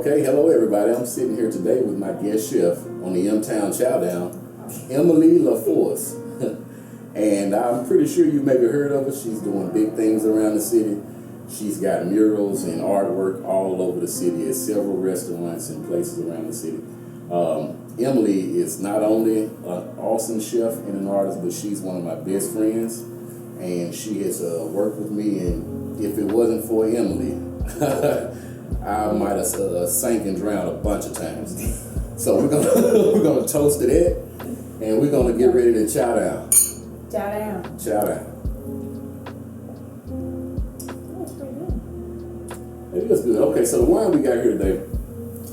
Okay, hello everybody. I'm sitting here today with my guest chef on the M-Town Chowdown, Emily Laforce. And I'm pretty sure you maybe heard of her. She's doing big things around the city. She's got murals and artwork all over the city at several restaurants and places around the city. Emily is not only an awesome chef and an artist, but she's one of my best friends. And she has worked with me, and if it wasn't for Emily, I might have sank and drowned a bunch of times. So we're gonna toast to that, and we're gonna get ready to chow down. Chow down. Chow down. That's pretty good. It is good. Okay, so the wine we got here today,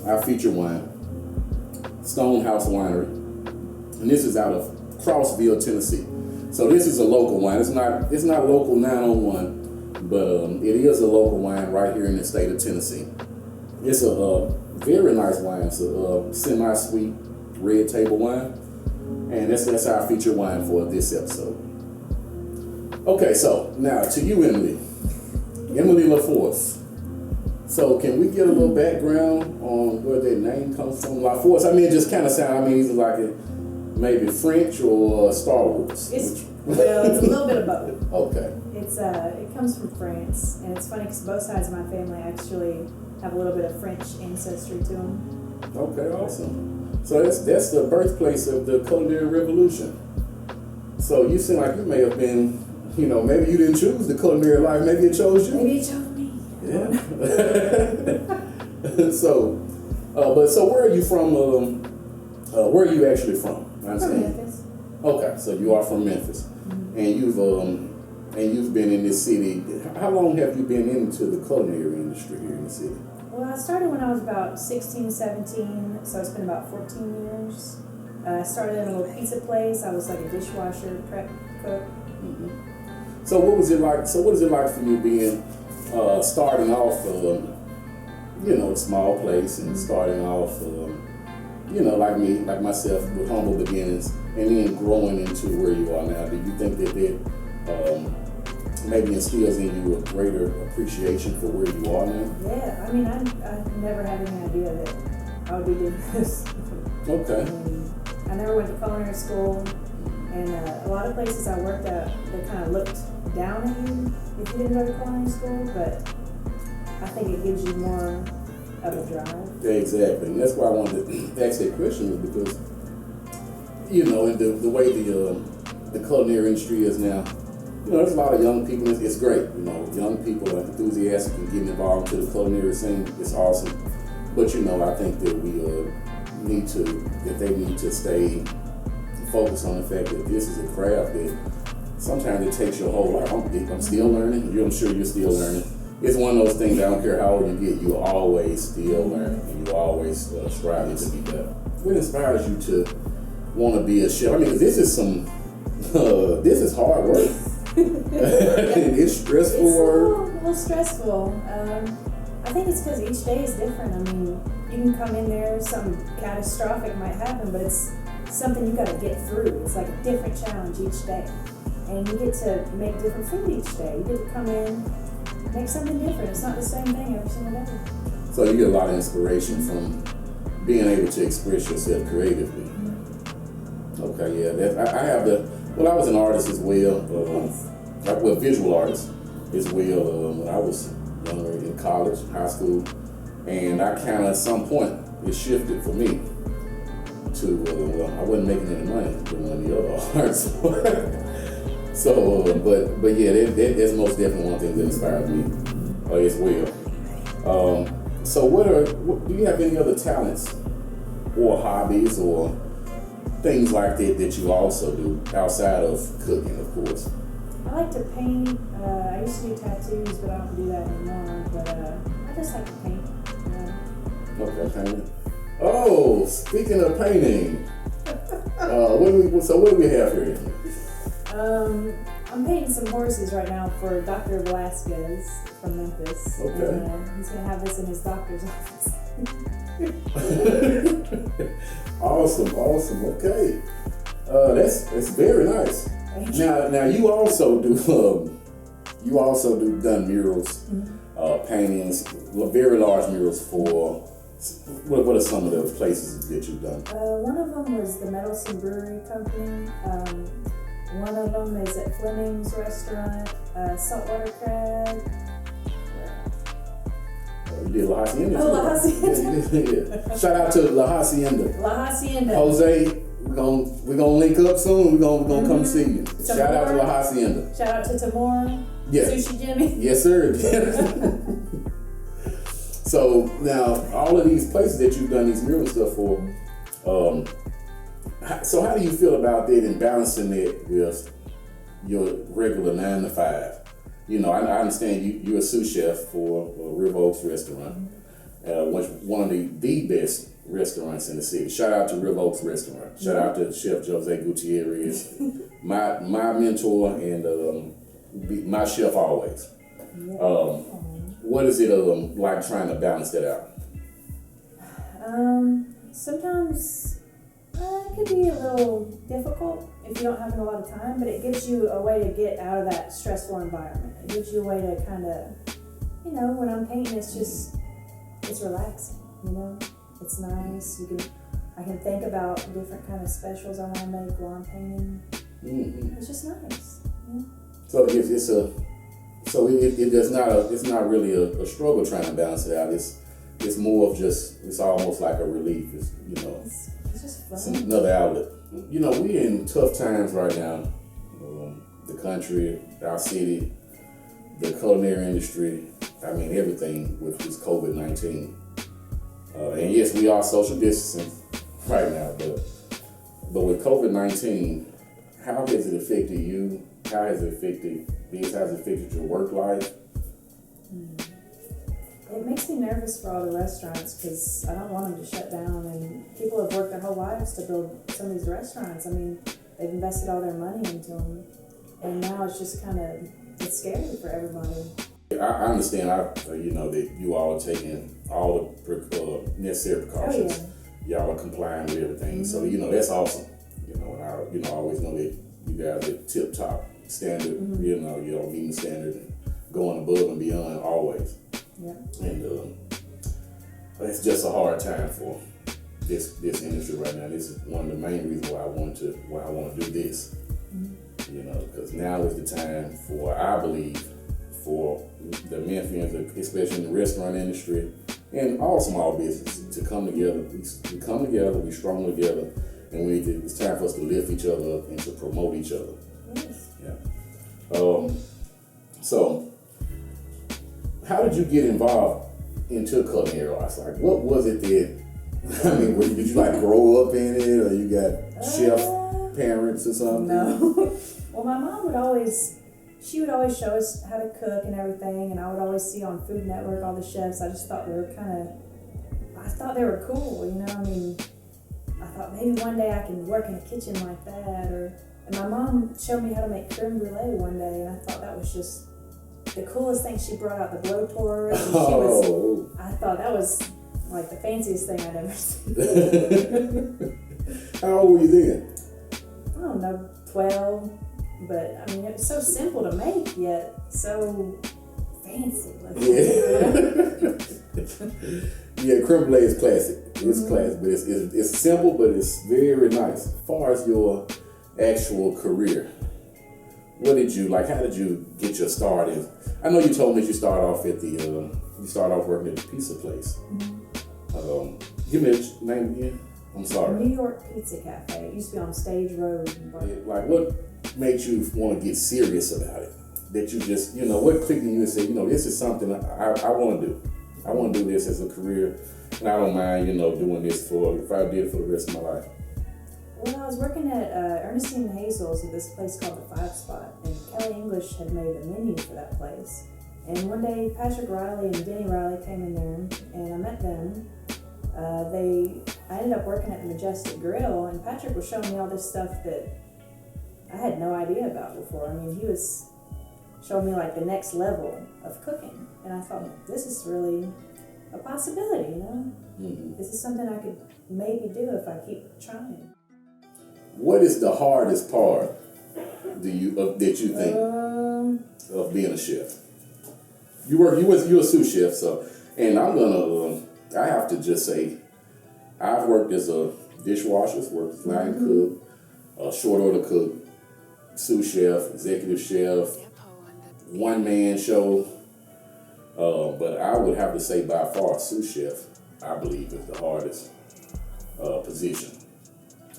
our feature wine, Stonehouse Winery, and this is out of Crossville, Tennessee. So this is a local wine. It's not local 901, but it is a local wine right here in the state of Tennessee. It's a very nice wine. It's a semi-sweet red table wine, and that's our feature wine for this episode. Okay, so now to you, Emily Laforce. So can we get a little background on where that name comes from? Laforce. I mean, it just kind of sounds. It's like maybe French or Star Wars. It's a little bit of both. Okay. It comes from France, and it's funny because both sides of my family actually have a little bit of French ancestry to them. Okay, awesome. So that's the birthplace of the Culinary Revolution. So you seem like you may have been, maybe you didn't choose the culinary life, maybe it chose you. Maybe it chose me. Yeah. So where are you from? Where are you actually from? From Memphis. Okay, so you are from Memphis, Mm-hmm. and you've been in this city. How long have you been into the culinary industry here in the city? Well, I started when I was about 16, 17, so it's been about 14 years. I started in a little pizza place. I was like a dishwasher, prep cook. Mm-hmm. So what was it like? So what is it like for you being starting off, a small place and starting off, like me, like myself, with humble beginnings, and then growing into where you are now? Do you think that maybe instills in you a greater appreciation for where you are now? Yeah, I mean, I never had any idea that I would be doing this. Okay. I never went to culinary school, and a lot of places I worked at, they kind of looked down at you if you didn't go to culinary school, but I think it gives you more of a drive. Yeah, exactly, and that's why I wanted to ask that question, is because, and the way the culinary industry is now, there's a lot of young people. It's great, young people are enthusiastic and getting involved into the culinary scene. It's awesome, but I think that they need to stay focused on the fact that this is a craft that sometimes it takes your whole life. I'm still learning. I'm sure you're still learning. It's one of those things. I don't care how old you get, you're always still learning, and you're always striving to be better. What inspires you to want to be a chef? I mean, this is this is hard work. It's stressful work. A little stressful. I think it's because each day is different. I mean, you can come in there, something catastrophic might happen, but it's something you got to get through. It's like a different challenge each day. And you get to make different food each day. You get to come in, make something different. It's not the same thing every single day. So you get a lot of inspiration from being able to express yourself creatively. Mm-hmm. Okay, yeah. I was an artist as well. Visual artist as well when I was younger, in college, high school. And I kind of, at some point, it shifted for me to, I wasn't making any money doing the other arts. But yeah, that's most definitely one thing that inspired me as well. So do you have any other talents or hobbies or things like that you also do outside of cooking, of course? I like to paint. I used to do tattoos, but I don't do that anymore. But I just like to paint. Okay, painting. Oh, speaking of painting, what do we have here? I'm painting some horses right now for Dr. Velasquez from Memphis. Okay. And, he's gonna have this in his doctor's office. Awesome. Okay. That's very nice. Now you also do done murals, paintings, very large murals for What are some of the places that you've done? One of them was the Medelson Brewery Company. One of them is at Fleming's Restaurant, Saltwater Crab. You did La Hacienda. Oh, La Hacienda. Yeah. Shout out to La Hacienda. La Hacienda. Jose, we're gonna link up soon. We're gonna come see you. Shout out to La Hacienda. Shout out to Tamora. Yes. Sushi Jimmy. Yes, sir. So now, all of these places that you've done these mural stuff for, so how do you feel about that and balancing it with your regular 9 to 5? You know, I understand you're a sous chef for River Oaks Restaurant, one of the best restaurants in the city. Shout out to River Oaks Restaurant. Shout out to Chef Jose Gutierrez, my mentor and my chef always. What is it like trying to balance that out? Sometimes it could be a little difficult if you don't have a lot of time, but it gives you a way to get out of that stressful environment. It gives you a way to kind of, when I'm painting, it's relaxing, It's nice. I can think about different kind of specials I want to make while I'm painting. Mm-hmm. It's just nice. So it's not really a struggle trying to balance it out. It's more of it's almost like a relief. It's just fun. It's another outlet. We're in tough times right now. The country, our city, the culinary industry. I mean, everything with this COVID-19. And yes, we are social distancing right now, but with COVID-19, how has it affected you? How has it affected your work life? It makes me nervous for all the restaurants because I don't want them to shut down, and people have worked their whole lives to build some of these restaurants. I mean, they've invested all their money into them, and now it's just it's scary for everybody. I understand, that you all are taking all the necessary precautions. Oh, yeah. Y'all are complying with everything, Mm-hmm. so that's awesome. And I always know that you guys are tip top standard. Mm-hmm. You're meeting the standard and going above and beyond always. Yeah. And it's just a hard time for this industry right now. This is one of the main reasons why I want to do this. Mm-hmm. Because now is the time I believe, for the Memphians, especially in the restaurant industry and all small business, to come together. We come together, we strong together, and it's time for us to lift each other up and to promote each other. Yes. Yeah. So, how did you get involved into culinary arts? Like, what was it that, did you grow up in it, or you got chef parents or something? No. Well, my mom would always show us how to cook and everything, and I would always see on Food Network all the chefs. I just thought they were cool, I thought maybe one day I can work in a kitchen like that, and my mom showed me how to make creme brulee one day, and I thought that was just the coolest thing. She brought out the blowtorch, and I thought that was like the fanciest thing I'd ever seen. How old were you then? I don't know, 12, but it was so simple to make, yet so fancy. Yeah, creme brulee is classic. It's classic, but it's simple, but it's very nice. As far as your actual career, what did you how did you get your start in? I know you told me that you started off working at the pizza place. Mm-hmm. Give me the name again. I'm sorry. New York Pizza Cafe. It used to be on Stage Road. What made you want to get serious about it? That you just, what clicked in you and said, this is something I want to do. I want to do this as a career, and I don't mind, doing this if I did it for the rest of my life. Well, I was working at Ernestine Hazel's at this place called the 5 Spot, and Kelly English had made a menu for that place. And one day, Patrick Riley and Denny Riley came in there, and I met them. I ended up working at the Majestic Grill, and Patrick was showing me all this stuff that I had no idea about before. He was showing me the next level of cooking, and I thought, this is really a possibility, Mm-hmm. This is something I could maybe do if I keep trying. What is the hardest part that you think of being a chef? You're a sous chef, so, and I'm gonna I have to just say, I've worked as a dishwasher, worked as line cook, a short order cook, sous chef, executive chef, one-man show. But I would have to say by far sous chef, I believe, is the hardest position.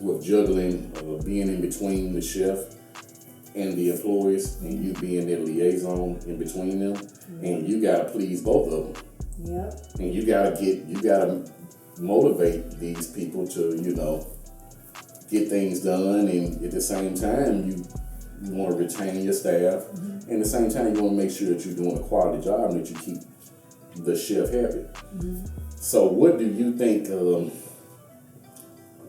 With juggling, being in between the chef and the employees, and you being their liaison in between them, and you gotta please both of them. Yep. And you gotta motivate these people to, get things done, and at the same time, you want to retain your staff. And at the same time, you want to make sure that you're doing a quality job and that you keep the chef happy. So what do you think,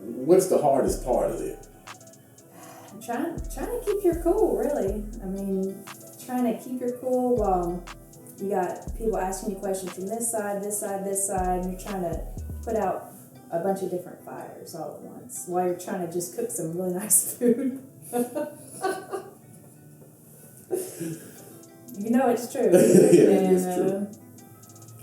what's the hardest part of it? Trying to keep your cool, really. I mean, trying to keep your cool while you got people asking you questions from this side, and you're trying to put out a bunch of different fires all at once while you're trying to just cook some really nice food. It's true. It's true.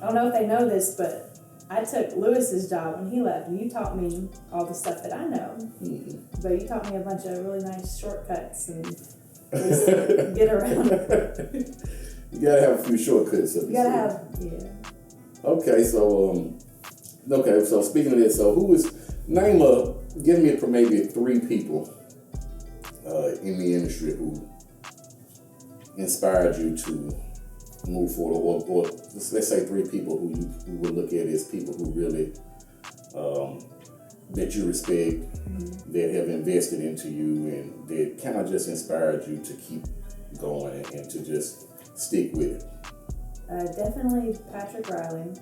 I don't know if they know this, but I took Lewis's job when he left, and you taught me all the stuff that I know. But you taught me a bunch of really nice shortcuts and just get around. You gotta have a few shortcuts. You gotta have, yeah. Okay, so speaking of this, so give me maybe 3 people in the industry who inspired you to move forward, or let's say 3 people who you would look at as people who really that you respect, that have invested into you, and that kind of just inspired you to keep going and to just stick with it. Definitely Patrick Riley,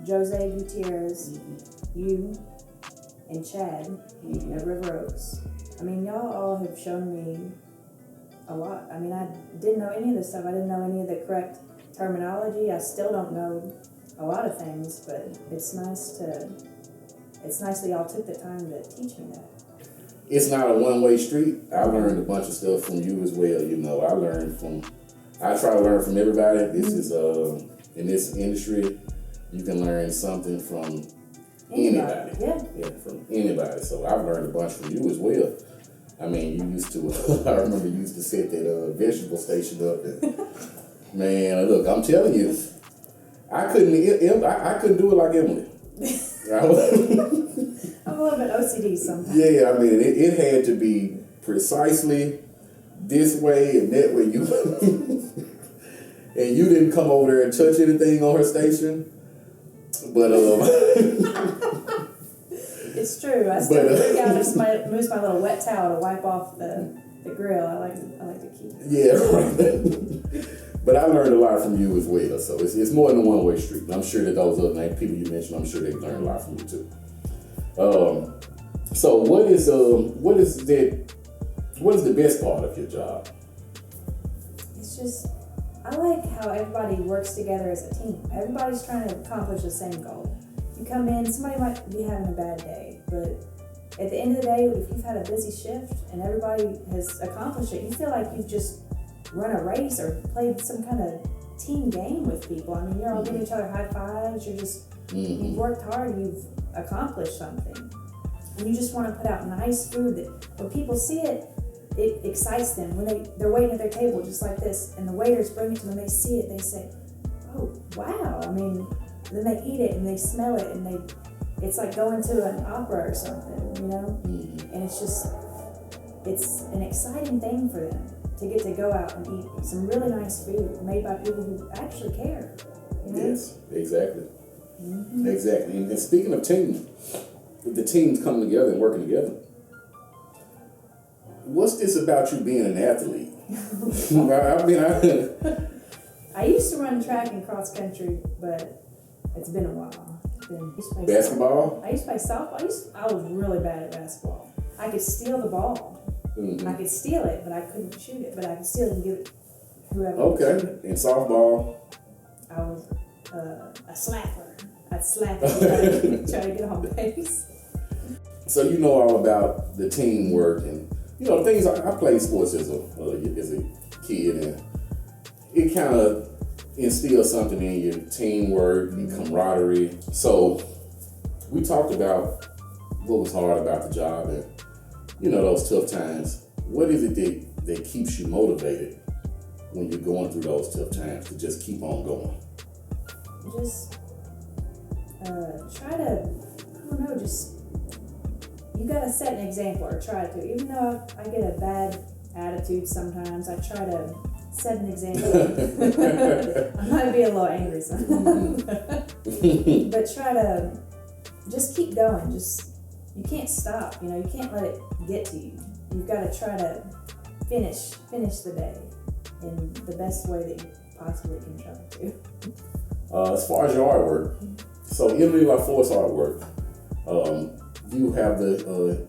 Jose Gutierrez, you, and Chad at River Oaks. I mean, y'all all have shown me a lot. I mean, I didn't know any of this stuff. I didn't know any of the correct terminology. I still don't know a lot of things, but it's nice that y'all took the time to teach me that. It's not a one-way street. I learned a bunch of stuff from you as well. I try to learn from everybody. This is in this industry, you can learn something from anybody. Yeah, from anybody. So I've learned a bunch from you as well. I mean, you used to, I remember you used to set that vegetable station up. And, man, look, I'm telling you, I couldn't do it like Emily. I'm a little bit OCD sometimes. Yeah, I mean, it had to be precisely this way and that way. And you didn't come over there and touch anything on her station. But it's true. I still freak out and use my little wet towel to wipe off the grill. I like to keep it. Yeah, right. But I learned a lot from you as well. So it's more than a one-way street. And I'm sure that those other people you mentioned, I'm sure they learned a lot from you too. So what is the best part of your job? It's just, I like how everybody works together as a team. Everybody's trying to accomplish the same goal. You come in, somebody might be having a bad day, but at the end of the day, if you've had a busy shift and everybody has accomplished it, you feel like you've just run a race or played some kind of team game with people. I mean, you're all giving each other high fives. You're just, you've worked hard, you've accomplished something. And you just want to put out nice food that when people see it, it excites them. When they're waiting at their table just like this, and the waiters bring it to them, they see it, they say, oh, wow. I mean, then they eat it and they smell it, and it's like going to an opera or something, you know? And it's an exciting thing for them to get to go out and eat some really nice food made by people who actually care. You know? Yes, exactly. Exactly. And speaking of team, the teams coming together and working together, what's this about you being an athlete? I used to run track and cross country, but it's been a while. Basketball? I used to play softball. I was really bad at basketball. I could steal the ball. I could steal it, but I couldn't shoot it. But I could steal it and give it whoever. Okay. And softball? I was a slapper. I'd slap it, try to get on base. So you know all about the teamwork and things. I played sports as a kid, and it kind of instill something in you, teamwork and camaraderie. So we talked about what was hard about the job and, those tough times. What is it that keeps you motivated when you're going through those tough times to just keep on going? Just try to, you gotta set an example, or try to. Even though I get a bad attitude sometimes, I try to set an example. I might be a little angry sometimes. But try to just keep going. You can't stop, you can't let it get to you. You've got to try to finish the day in the best way that you possibly can try to. As far as your artwork, so Emily Laforce artwork, you have the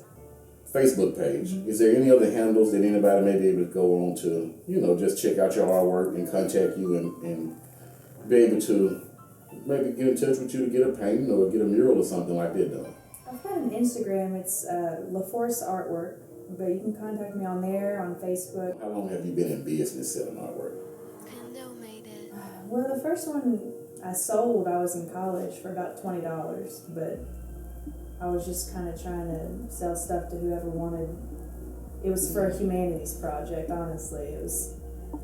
Facebook page. Mm-hmm. Is there any other handles that anybody may be able to go on to, just check out your artwork and contact you and be able to maybe get in touch with you to get a painting or get a mural or something like that done? I've got an Instagram. It's Laforce Artwork, but you can contact me on there, on Facebook. How long have you been in business selling artwork? Well, the first one I sold, I was in college for about $20, but I was just kind of trying to sell stuff to whoever wanted. It was for a humanities project, honestly. It was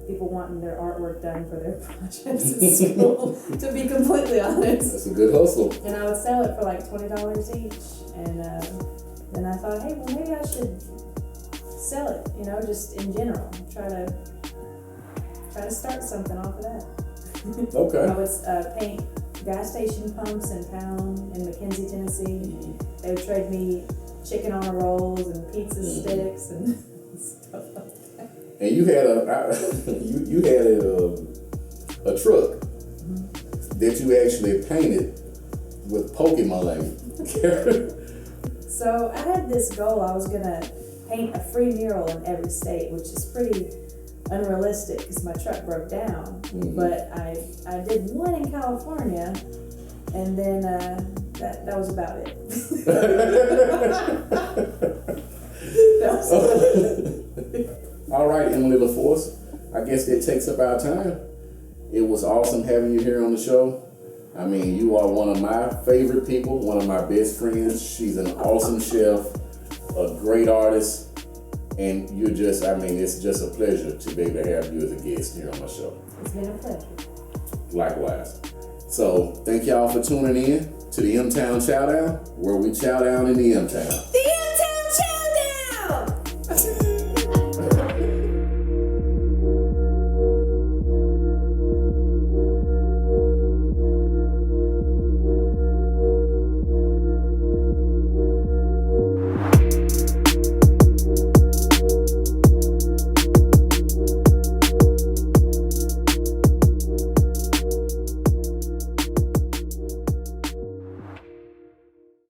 people wanting their artwork done for their projects in school, to be completely honest. That's a good hustle. And I would sell it for like $20 each. And then I thought, hey, well, maybe I should sell it, just in general. Try to start something off of that. Okay. I would paint gas station pumps in town in McKenzie, Tennessee. They would trade me chicken on rolls and pizza sticks and stuff like that. And you had a truck that you actually painted with Pokemon. So I had this goal. I was gonna paint a free mural in every state, which is pretty unrealistic because my truck broke down. But I did one in California, and then that was about it. All right, Emily Laforce, I guess that takes up our time. It was awesome having you here on the show. I mean, you are one of my favorite people, one of my best friends. She's an awesome chef, a great artist, and it's just a pleasure to be able to have you as a guest here on my show. It's been a pleasure. Likewise. So, thank y'all for tuning in to the M-Town Chowdown, where we chow down in the M-Town.